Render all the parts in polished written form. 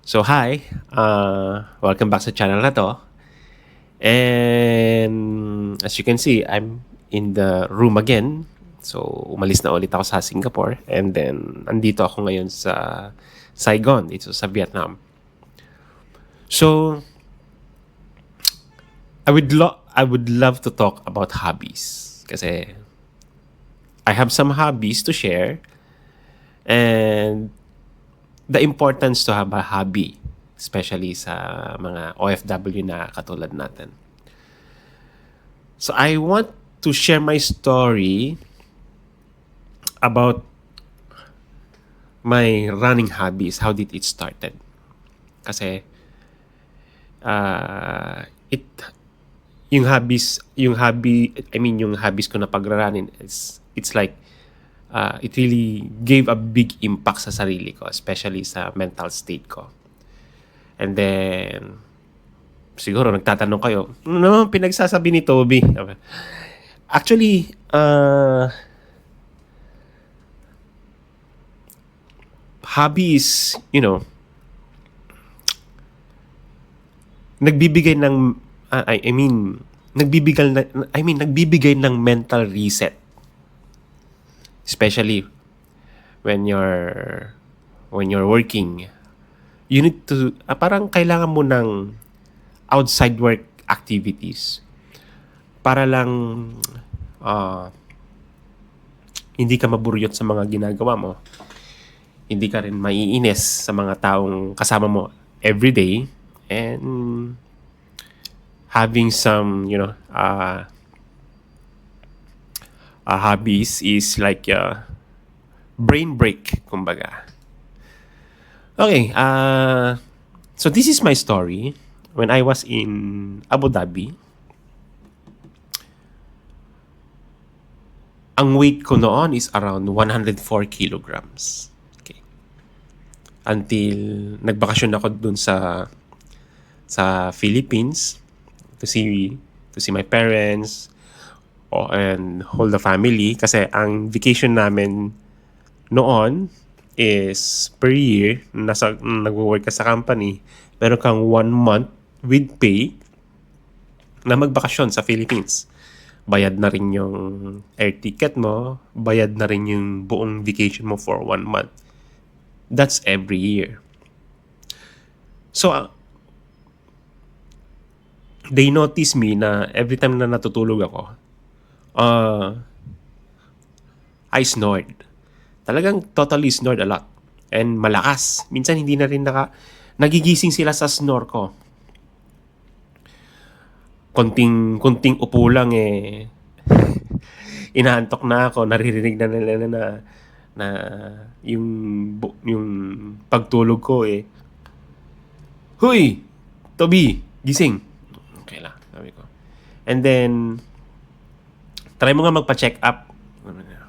So hi, welcome back sa channel na 'to. And as you can see, I'm in the room again. So umalis na ulit ako sa Singapore and then andito ako ngayon sa Saigon, dito sa Vietnam. So I would love to talk about hobbies kasi I have some hobbies to share and the importance to have a hobby, especially sa mga OFW na katulad natin. So I want to share my story about my running hobbies. How did it started? Kasi it yung hobbies ko na pagrarunin it's like it really gave a big impact sa sarili ko, especially sa mental state ko. And then siguro nagtatanong kayo, ano naman pinagsasabi ni Toby? Actually, hobbies, nagbibigay ng I mean, nagbibigay ng mental reset. Especially when you're working. You need to parang kailangan mo ng outside work activities para lang hindi ka maburyot sa mga ginagawa mo. Hindi ka rin maiinis sa mga taong kasama mo everyday, and having some hobbies is like a brain break, kumbaga. Okay, so this is my story. When I was in Abu Dhabi, ang weight ko noon is around 104 kilograms. Okay. Until nagbakasyon ako dun sa Philippines to see my parents and whole the family, kasi ang vacation namin noon is per year. Nagwo-work ka sa company, meron kang 1 month with pay na magbakasyon sa Philippines. Bayad na rin yung air ticket mo, bayad na rin yung buong vacation mo for 1 month. That's every year. So, they notice me na every time na natutulog ako, I snored. Talagang totally snored a lot. And malakas. Minsan hindi na rin nagigising sila sa snore ko. Kunting upo lang inaantok na ako, naririnig na nila na yung pagtulog ko Huy! Toby! Gising! Okay lang, sabi ko. And then, try mo nga magpa-check up.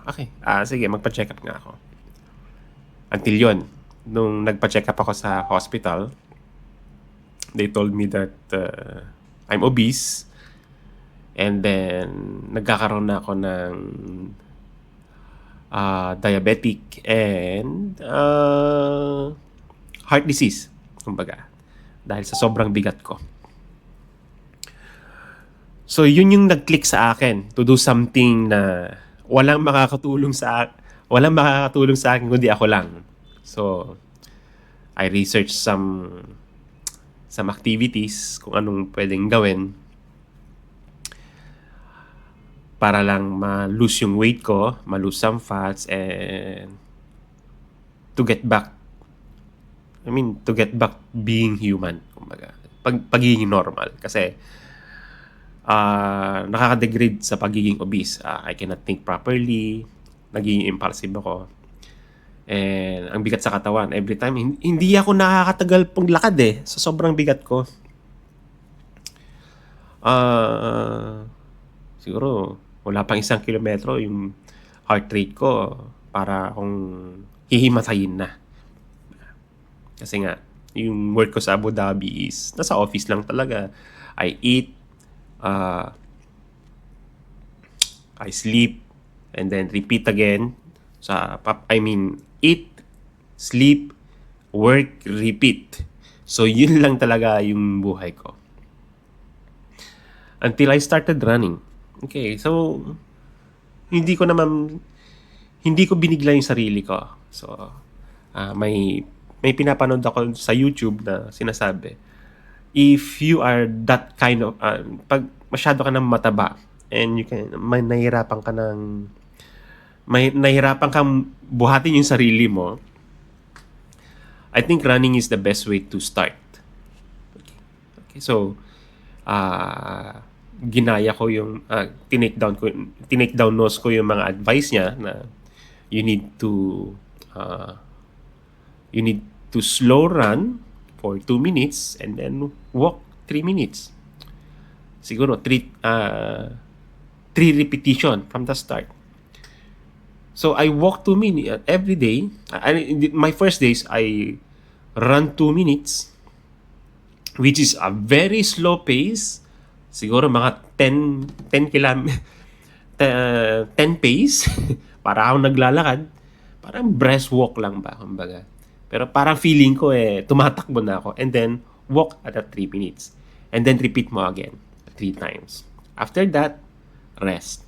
Okay, sige, magpa-check up nga ako. Until yon, nung nagpa-check up ako sa hospital, they told me that I'm obese, and then nagkakaroon na ako ng diabetic and heart disease, kumbaga, dahil sa sobrang bigat ko. So yun yung nag-click sa akin to do something na walang makakatulong sa akin kundi ako lang. So I researched some activities kung anong pwedeng gawin para lang ma-lose yung weight ko, ma-lose some fats, and to get back being human, kumbaga. Pagiging normal. Kasi nakaka-degrade sa pagiging obese. I cannot think properly, nagiging impulsive ako. And ang bigat sa katawan, every time, hindi ako nakakatagal paglakad sa sobrang bigat ko. Siguro, wala pang 1 kilometro, yung heart rate ko, para akong hihimatayin na. Kasi nga, yung work ko sa Abu Dhabi is, nasa office lang talaga. I eat, I sleep, and then repeat again. Eat, sleep, work, repeat. So, yun lang talaga yung buhay ko. Until I started running. Okay, so, hindi ko naman, hindi ko binigla yung sarili ko. So, may pinapanood ako sa YouTube na sinasabi, if you are that kind of, pag masyado ka ng mataba, and may nahirapan kang buhatin yung sarili mo, I think running is the best way to start. Okay, so, ginaya ko yung, tinake down notes ko yung mga advice niya na you need to, slow run for 2 minutes and then walk 3 minutes. Siguro 3 repetition from the start. So I walk 2 minutes every day. My first days I run 2 minutes, which is a very slow pace. Siguro mga 10 pace para ako naglalakad. Parang breastwalk lang ba, kumbaga. Pero parang feeling ko tumatakbo na ako, and then walk at 3 minutes. And then repeat mo again 3 times. After that, rest.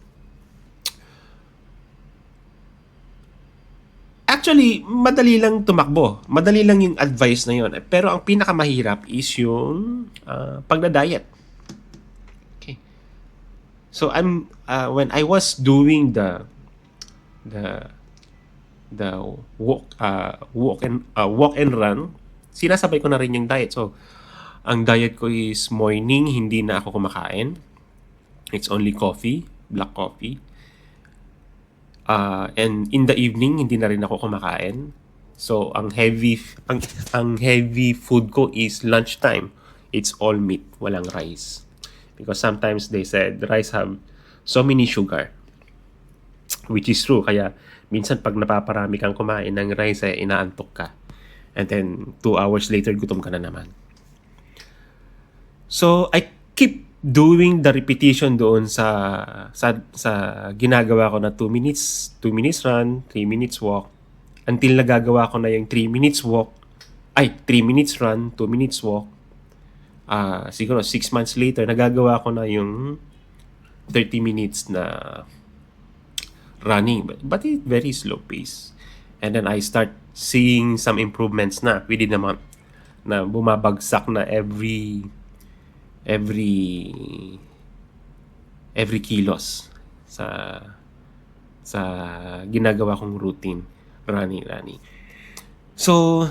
Actually, madali lang tumakbo. Madali lang yung advice na yun. Pero ang pinakamahirap is yung pagda-diet. Okay. So when I was doing the walk and run, sinasabay ko na rin yung diet. So ang diet ko is morning, hindi na ako kumakain. It's only coffee, black coffee. And in the evening, hindi na rin ako kumakain. So ang heavy food ko is lunchtime. It's all meat, walang rice. Because sometimes they said rice have so many sugar. Which is true. Kaya minsan pag napaparami kang kumain ng rice, inaantok ka. And then 2 hours later, gutom ka na naman. So I keep doing the repetition doon sa ginagawa ko na 2 minutes run, 3 minutes walk, until nagagawa ko na yung 3 minutes run, 2 minutes walk. Siguro 6 months later, nagagawa ko na yung 30 minutes na running, but it very slow pace. And then I start seeing some improvements na within a month, na bumabagsak na every kilos sa ginagawa kong routine, running. So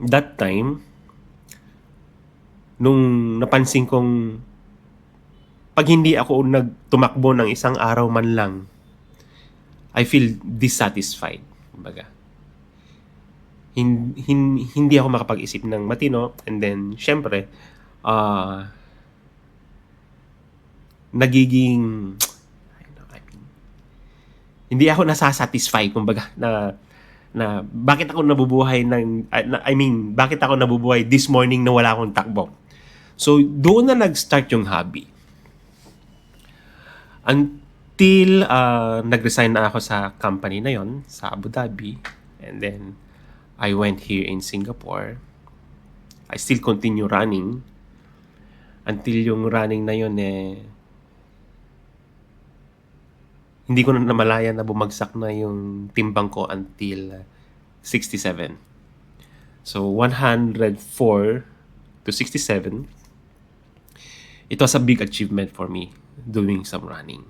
that time, nung napansin kong pag hindi ako nagtumakbo ng isang araw man lang, I feel dissatisfied. Kumbaga, hindi ako makapag-isip ng matino, and then syempre nagiging hindi ako nasasatisfy, kumbaga, na bakit ako nabubuhay bakit ako nabubuhay this morning na wala akong takbo. So doon na nag-start yung hobby. Until nag-resign na ako sa company na yon sa Abu Dhabi, and then I went here in Singapore. I still continue running until yung running na yun hindi ko na namalayan na bumagsak na yung timbang ko until 67. So 104 to 67. It was a big achievement for me doing some running.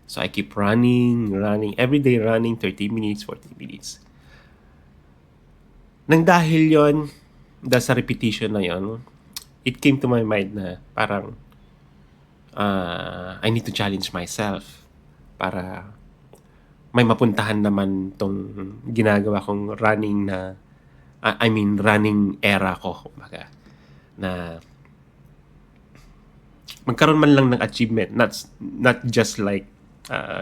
So I keep running every day, running 30 minutes, 40 minutes. Nang dahil yon, dahil sa repetition na yon, it came to my mind na parang I need to challenge myself para may mapuntahan naman tong ginagawa kong running running era ko, kumbaga, na magkaroon man lang ng achievement, not just like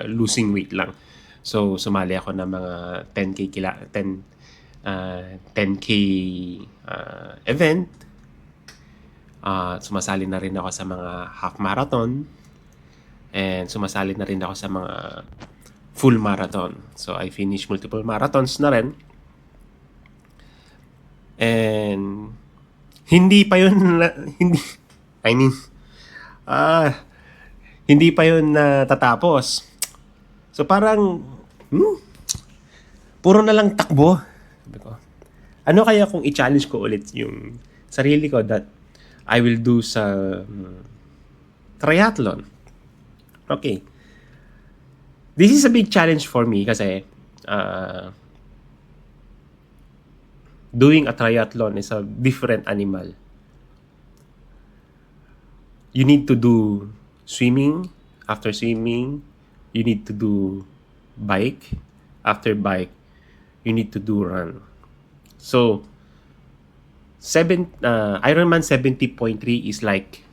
losing weight lang. So sumali ako ng mga 10K event. Sumasali na rin ako sa mga half marathon, and sumasali na rin ako sa mga full marathon. So I finished multiple marathons na rin. And hindi pa yun hindi I mean ah hindi pa yun natatapos. So parang puro na lang takbo. Sabi ko, ano kaya kung i-challenge ko ulit yung sarili ko that I will do sa triathlon. Okay. This is a big challenge for me kasi doing a triathlon is a different animal. You need to do swimming. After swimming, you need to do bike. After bike, you need to do run. So, Ironman 70.3 is like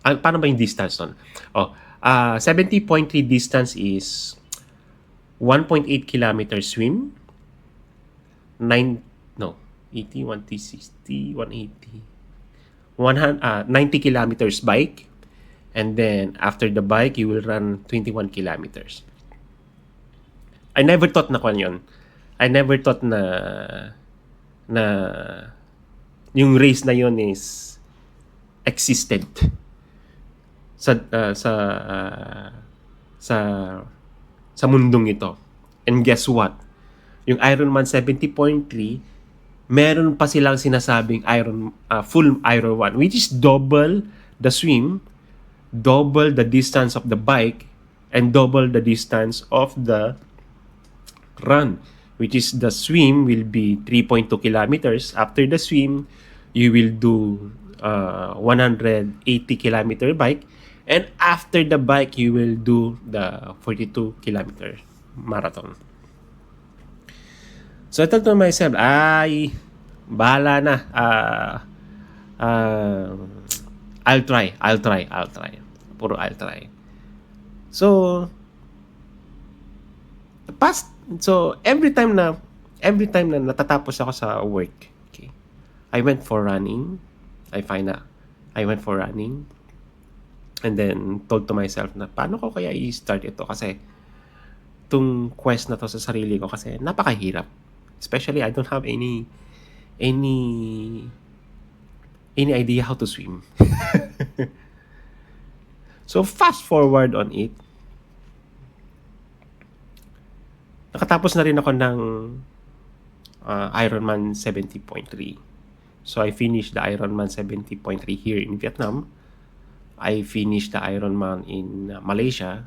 paano ba yung distance nun? 70.3 distance is 1.8 kilometers swim, 90 160, 180, 90 kilometers bike, and then after the bike, you will run 21 kilometers. I never thought na kwan yun. I never thought na yung race na yun is existed sa mundong ito. And guess what? Yung Ironman 70.3, meron pa silang sinasabing full Ironman, which is double the swim, double the distance of the bike, and double the distance of the run, which is the swim will be 3.2 kilometers. After the swim, you will do 180 kilometer bike, and after the bike, you will do the 42 kilometer marathon. So I thought to myself, bahala na. I'll try. Puro I'll try. So every time na natatapos ako sa work, okay, I went for running. I went for running. And then told to myself na paano ko kaya i-start ito, kasi itong quest na to sa sarili ko kasi napakahirap. Especially I don't have any idea how to swim. So fast forward on it, nakatapos na rin ako ng Ironman 70.3. So I finished the Ironman 70.3 here in Vietnam. I finished the Ironman in Malaysia.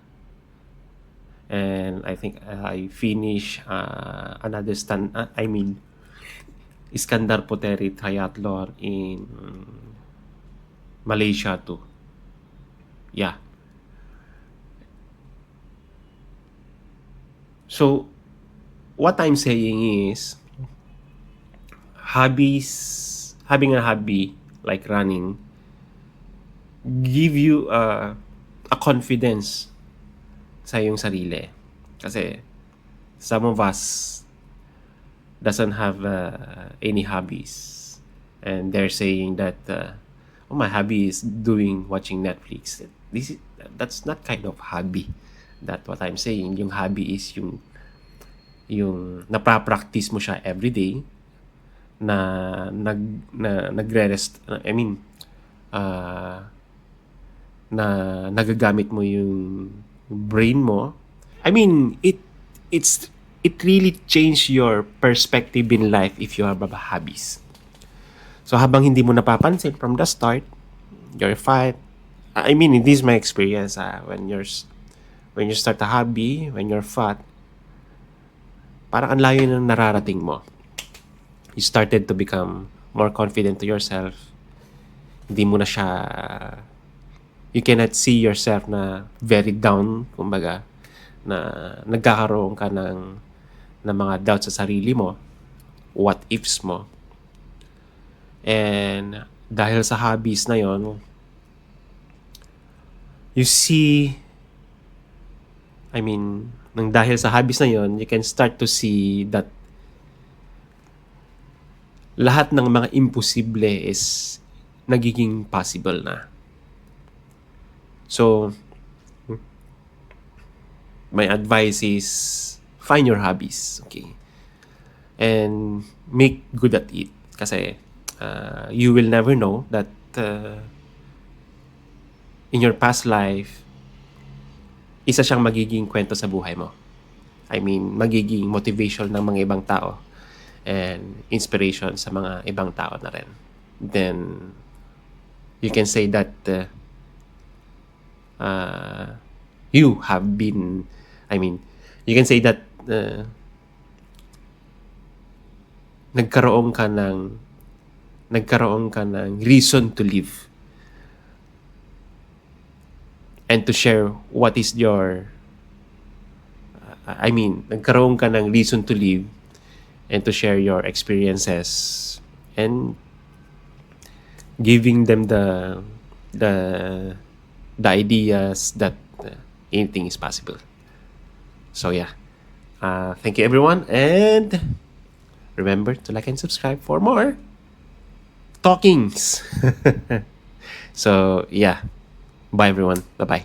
And I think I finished another Iskandar Poteri Triathlon in Malaysia too. Yeah. So what I'm saying is, having a hobby like running give you a confidence sa iyong sarili. Kasi some of us doesn't have any hobbies, and they're saying that my hobby is watching Netflix. That's not kind of hobby. That's what I'm saying. Yung hobby is yung napapractice mo siya everyday, na nagre-rest, na nagagamit mo yung brain mo. It really changed your perspective in life if you have hobbies. So habang hindi mo napapansin from the start, you're fine. It is my experience. When you start a hobby, when you're fat, parang ang layo ng nararating mo. You started to become more confident to yourself. Hindi mo na siya, you cannot see yourself na very down, kumbaga, na nagkakaroon ka ng mga doubts sa sarili mo, what ifs mo. And dahil sa hobbies na yon, you see, nang dahil sa hobbies na yon, you can start to see that lahat ng mga imposible is nagiging possible na. So, my advice is find your hobbies. Okay, and make good at it. Kasi you will never know that in your past life, isa siyang magiging kwento sa buhay mo. I mean, magiging motivation ng mga ibang tao and inspiration sa mga ibang tao na rin. Then, you can say that you have been, I mean, you can say that nagkaroon ka ng reason to live and to share what is your nagkaroon ka ng reason to live and to share your experiences and giving them the ideas that anything is possible. So yeah, thank you everyone, and remember to like and subscribe for more talkings. So yeah, bye everyone, bye bye.